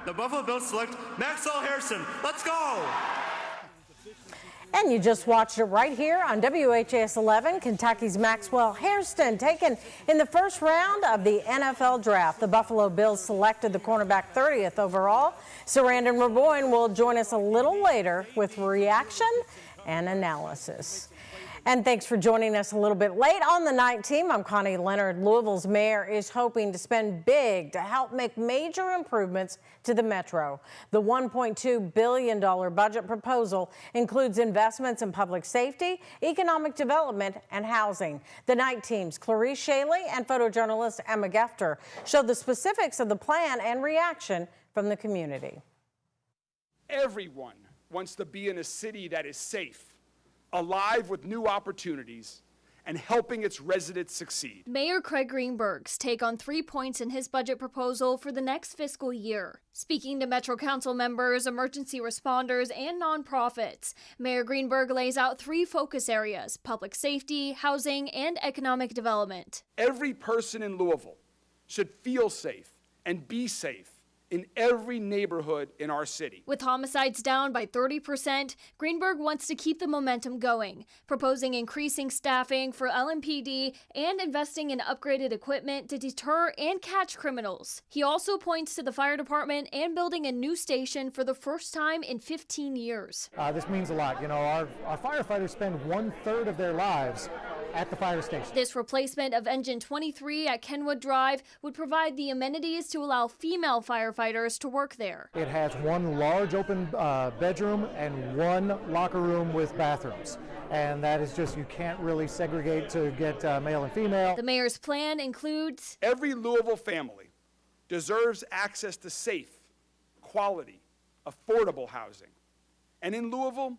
The Buffalo Bills select Maxwell Harrison. Let's go! And you just watched it right here on WHAS11. Kentucky's Maxwell Hairston taken in the first round of the NFL draft. The Buffalo Bills selected the cornerback 30th overall. Sarandon Raboyne will join us a little later with reaction and analysis. And thanks for joining us a little bit late on the night team. I'm Connie Leonard. Louisville's mayor is hoping to spend big to help make major improvements to the metro. The $1.2 billion budget proposal includes investments in public safety, economic development, and housing. The night team's Clarice Shaley and photojournalist Emma Gefter show the specifics of the plan and reaction from the community. Everyone wants to be in a city that is safe, alive with new opportunities, and helping its residents succeed. Mayor Craig Greenberg's take on 3 points in his budget proposal for the next fiscal year. Speaking to Metro Council members, emergency responders, and nonprofits, Mayor Greenberg lays out 3 focus areas: public safety, housing, and economic development. Every person in Louisville should feel safe and be safe in every neighborhood in our city. With homicides down by 30%, Greenberg wants to keep the momentum going, proposing increasing staffing for LMPD and investing in upgraded equipment to deter and catch criminals. He also points to the fire department and building a new station for the first time in 15 years. This means a lot. You know, our firefighters spend 1/3 of their lives at the fire station. This replacement of Engine 23 at Kenwood Drive would provide the amenities to allow female firefighters to work there. It has one large open bedroom and one locker room with bathrooms. And that is just, you can't really segregate to get male and female. The mayor's plan includes every Louisville family deserves access to safe, quality, affordable housing. And in Louisville,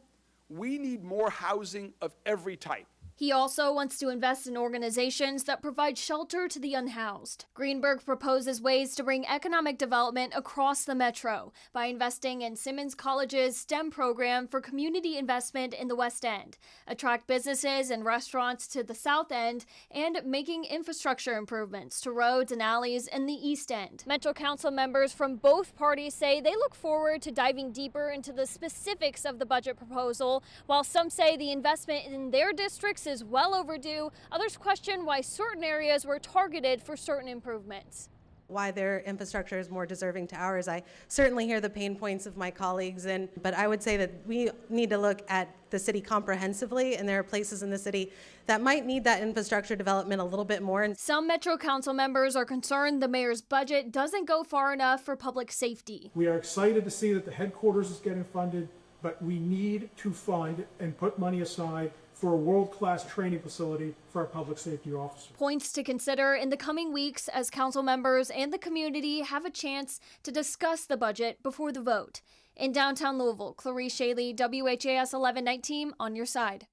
we need more housing of every type. He also wants to invest in organizations that provide shelter to the unhoused. Greenberg proposes ways to bring economic development across the metro by investing in Simmons College's STEM program for community investment in the West End, attract businesses and restaurants to the South End, and making infrastructure improvements to roads and alleys in the East End. Metro Council members from both parties say they look forward to diving deeper into the specifics of the budget proposal, while some say the investment in their districts is well overdue. Others question why certain areas were targeted for certain improvements. Why their infrastructure is more deserving to ours. I certainly hear the pain points of my colleagues, but I would say that we need to look at the city comprehensively, and there are places in the city that might need that infrastructure development a little bit more. Some Metro Council members are concerned the mayor's budget doesn't go far enough for public safety. We are excited to see that the headquarters is getting funded, but we need to fund and put money aside for a world-class training facility for our public safety officers. Points to consider in the coming weeks as council members and the community have a chance to discuss the budget before the vote. In downtown Louisville, Clarice Shaley, WHAS 11 Night Team, on your side.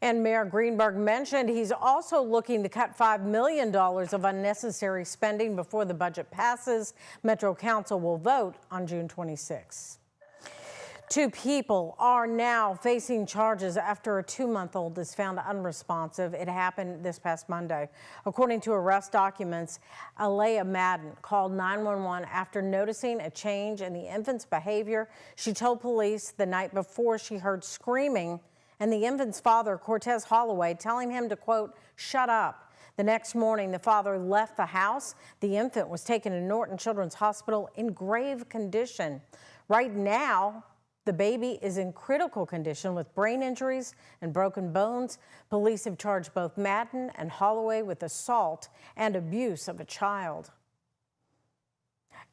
And Mayor Greenberg mentioned he's also looking to cut $5 million of unnecessary spending before the budget passes. Metro Council will vote on June 26. 2 people are now facing charges after a 2-month-old is found unresponsive. It happened this past Monday. According to arrest documents, Alea Madden called 911 after noticing a change in the infant's behavior. She told police the night before she heard screaming and the infant's father, Cortez Holloway, telling him to, quote, shut up. The next morning, the father left the house. The infant was taken to Norton Children's Hospital in grave condition. Right now, the baby is in critical condition with brain injuries and broken bones. Police have charged both Madden and Holloway with assault and abuse of a child.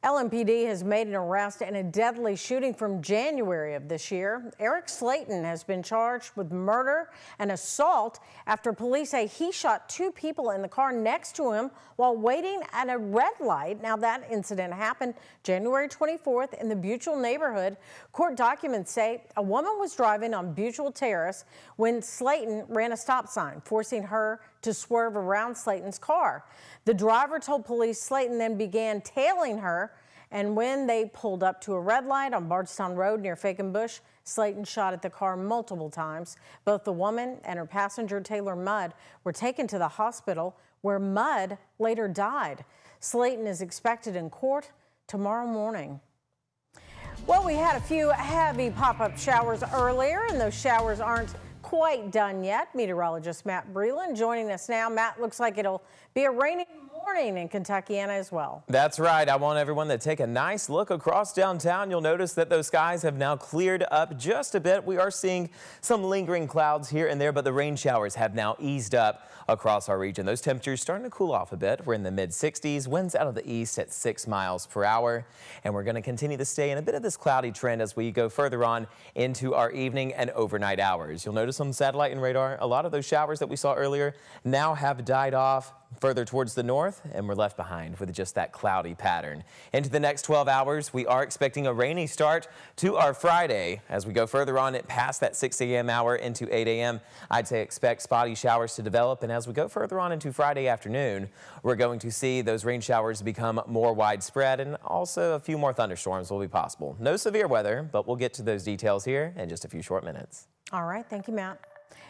LMPD has made an arrest in a deadly shooting from January of this year. Eric Slayton has been charged with murder and assault after police say he shot 2 people in the car next to him while waiting at a red light. Now, that incident happened January 24th in the Buchel neighborhood. Court documents say a woman was driving on Buchel Terrace when Slayton ran a stop sign, forcing her to swerve around Slayton's car. The driver told police Slayton then began tailing her, and when they pulled up to a red light on Bardstown Road near Fakenbush, Slayton shot at the car multiple times. Both the woman and her passenger, Taylor Mudd, were taken to the hospital, where Mudd later died. Slayton is expected in court tomorrow morning. Well, we had a few heavy pop-up showers earlier, and those showers aren't quite done yet. Meteorologist Matt Breland joining us now. Matt, looks like it'll be a rainy morning in Kentuckiana as well. That's right. I want everyone to take a nice look across downtown. You'll notice that those skies have now cleared up just a bit. We are seeing some lingering clouds here and there, but the rain showers have now eased up across our region. Those temperatures starting to cool off a bit. We're in the mid-60s, winds out of the east at 6 miles per hour, and we're going to continue to stay in a bit of this cloudy trend as we go further on into our evening and overnight hours. You'll notice on satellite and radar, a lot of those showers that we saw earlier now have died off further towards the north, and we're left behind with just that cloudy pattern. Into the next 12 hours, we are expecting a rainy start to our Friday. As we go further on past that 6 a.m. hour into 8 a.m., I'd say expect spotty showers to develop. And as we go further on into Friday afternoon, we're going to see those rain showers become more widespread, and also a few more thunderstorms will be possible. No severe weather, but we'll get to those details here in just a few short minutes. All right. Thank you, Matt.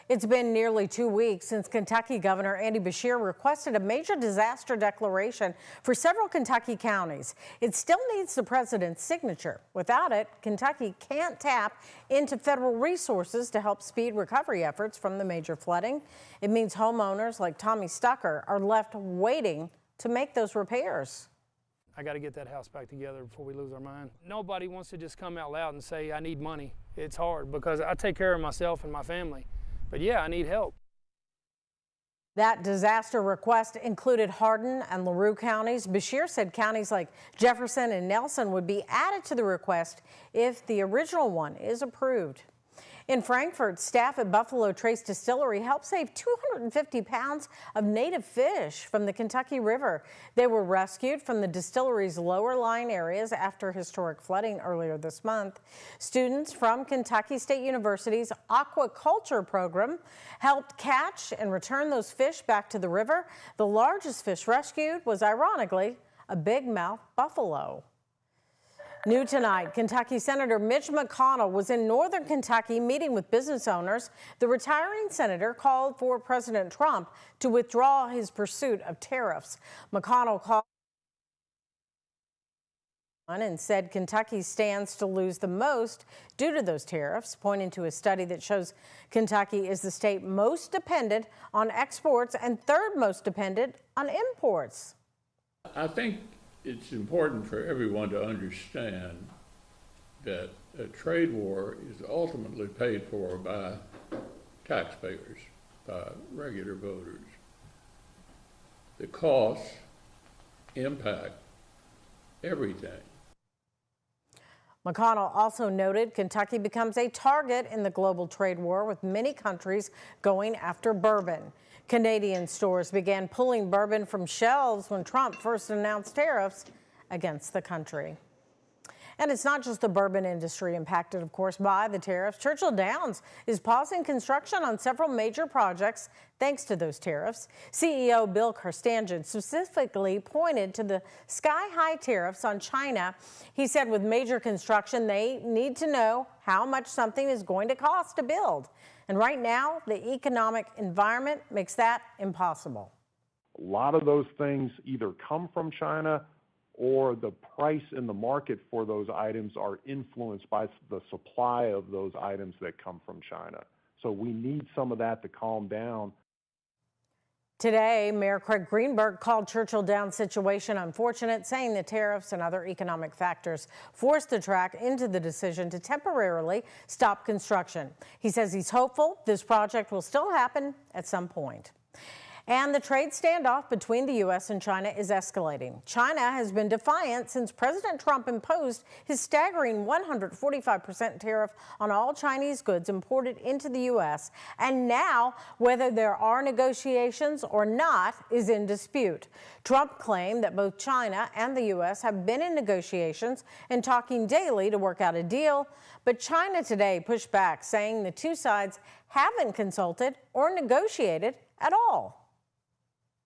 It's been nearly 2 weeks since Kentucky Governor Andy Beshear requested a major disaster declaration for several Kentucky counties. It still needs the president's signature. Without it, Kentucky can't tap into federal resources to help speed recovery efforts from the major flooding. It means homeowners like Tommy Stucker are left waiting to make those repairs. I got to get that house back together before we lose our mind. Nobody wants to just come out loud and say, I need money. It's hard because I take care of myself and my family. But yeah, I need help. That disaster request included Hardin and LaRue counties. Beshear said counties like Jefferson and Nelson would be added to the request if the original one is approved. In Frankfort, staff at Buffalo Trace Distillery helped save 250 pounds of native fish from the Kentucky River. They were rescued from the distillery's lower lying areas after historic flooding earlier this month. Students from Kentucky State University's aquaculture program helped catch and return those fish back to the river. The largest fish rescued was, ironically, a big-mouth buffalo. New tonight, Kentucky Senator Mitch McConnell was in northern Kentucky meeting with business owners. The retiring senator called for President Trump to withdraw his pursuit of tariffs. McConnell called and said Kentucky stands to lose the most due to those tariffs, pointing to a study that shows Kentucky is the state most dependent on exports and third most dependent on imports. I think it's important for everyone to understand that a trade war is ultimately paid for by taxpayers, by regular voters. The costs impact everything. McConnell also noted Kentucky becomes a target in the global trade war, with many countries going after bourbon. Canadian stores began pulling bourbon from shelves when Trump first announced tariffs against the country. And it's not just the bourbon industry impacted, of course, by the tariffs. Churchill Downs is pausing construction on several major projects thanks to those tariffs. CEO Bill Carstanjen specifically pointed to the sky-high tariffs on China. He said with major construction, they need to know how much something is going to cost to build. And right now, the economic environment makes that impossible. A lot of those things either come from China or the price in the market for those items are influenced by the supply of those items that come from China. So we need some of that to calm down. Today, Mayor Craig Greenberg called Churchill Downs' situation unfortunate, saying the tariffs and other economic factors forced the track into the decision to temporarily stop construction. He says he's hopeful this project will still happen at some point. And the trade standoff between the U.S. and China is escalating. China has been defiant since President Trump imposed his staggering 145% tariff on all Chinese goods imported into the U.S. And now, whether there are negotiations or not is in dispute. Trump claimed that both China and the U.S. have been in negotiations and talking daily to work out a deal. But China today pushed back, saying the two sides haven't consulted or negotiated at all.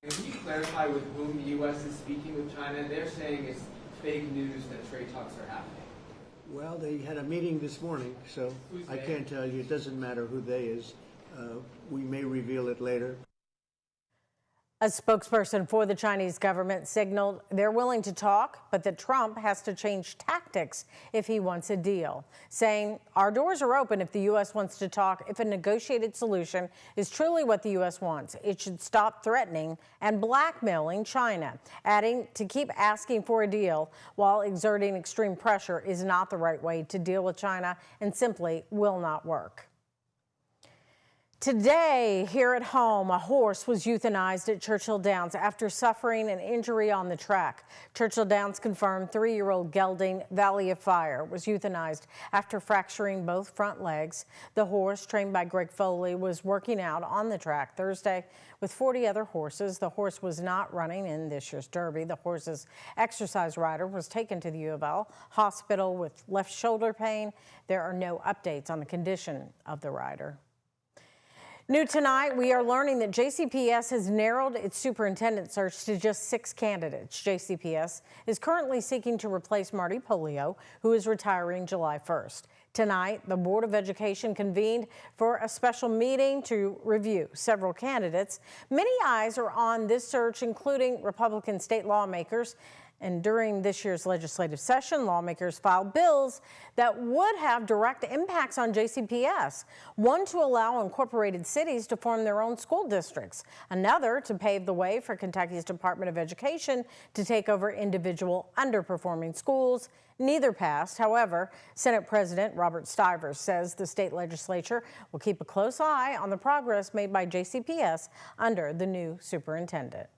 Can you clarify with whom the U.S. is speaking with China? They're saying it's fake news that trade talks are happening. Well, they had a meeting this morning, so I can't tell you. It doesn't matter who they is. We may reveal it later. A spokesperson for the Chinese government signaled they're willing to talk, but that Trump has to change tactics if he wants a deal, saying our doors are open if the U.S. wants to talk. If a negotiated solution is truly what the U.S. wants, it should stop threatening and blackmailing China, adding to keep asking for a deal while exerting extreme pressure is not the right way to deal with China and simply will not work. Today, here at home, a horse was euthanized at Churchill Downs after suffering an injury on the track. Churchill Downs confirmed 3-year-old gelding Valley of Fire was euthanized after fracturing both front legs. The horse, trained by Greg Foley, was working out on the track Thursday with 40 other horses. The horse was not running in this year's Derby. The horse's exercise rider was taken to the U of L hospital with left shoulder pain. There are no updates on the condition of the rider. New tonight, we are learning that JCPS has narrowed its superintendent search to just 6 candidates. JCPS is currently seeking to replace Marty Polio, who is retiring July 1st. Tonight, the Board of Education convened for a special meeting to review several candidates. Many eyes are on this search, including Republican state lawmakers. And during this year's legislative session, lawmakers filed bills that would have direct impacts on JCPS. One to allow incorporated cities to form their own school districts. Another to pave the way for Kentucky's Department of Education to take over individual underperforming schools. Neither passed. However, Senate President Robert Stivers says the state legislature will keep a close eye on the progress made by JCPS under the new superintendent.